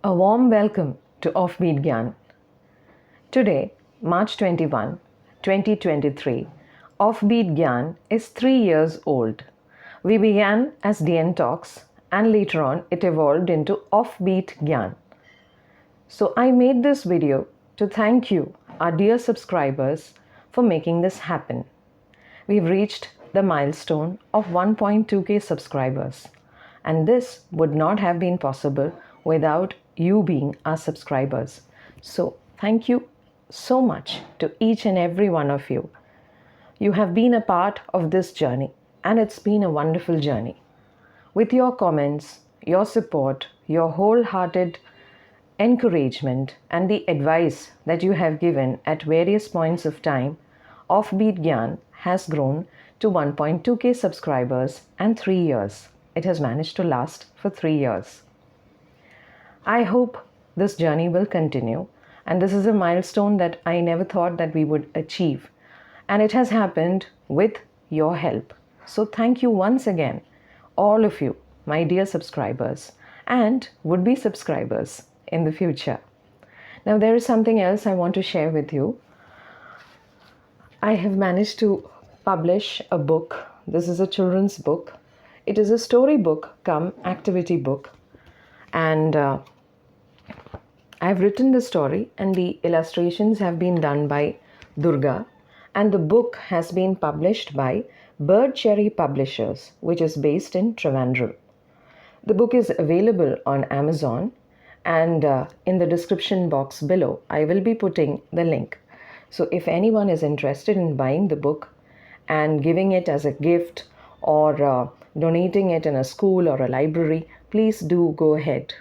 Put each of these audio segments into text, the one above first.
A warm welcome to Offbeat Gyan. Today, March 21, 2023, Offbeat Gyan is 3 years old. We began as DN Talks and later on it evolved into Offbeat Gyan. So I made this video to thank you, our dear subscribers, for making this happen. We've reached the milestone of 1.2k subscribers, and this would not have been possible without you being our subscribers. So thank you so much to each and every one of you. You have been a part of this journey, and it's been a wonderful journey. With your comments, your support, your wholehearted encouragement, and the advice that you have given at various points of time, Offbeat Gyan has grown to 1.2k subscribers and 3 years. It has managed to last for 3 years. I hope this journey will continue, and this is a milestone that I never thought that we would achieve, and it has happened with your help. So thank you once again, all of you, my dear subscribers and would-be subscribers in the future. Now there is something else I want to share with you. I have managed to publish a book. This is a children's book. It is a story book cum activity book, and I've written the story and the illustrations have been done by Durga, and the book has been published by Bird Cherry Publishers, which is based in Trivandrum. The book is available on Amazon, and in the description box below I will be putting the link. So if anyone is interested in buying the book and giving it as a gift or donating it in a school or a library, please do go ahead.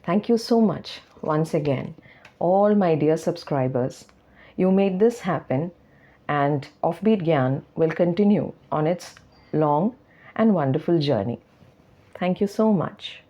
Thank you so much once again, all my dear subscribers. You made this happen, and Offbeat Gyan will continue on its long and wonderful journey. Thank you so much.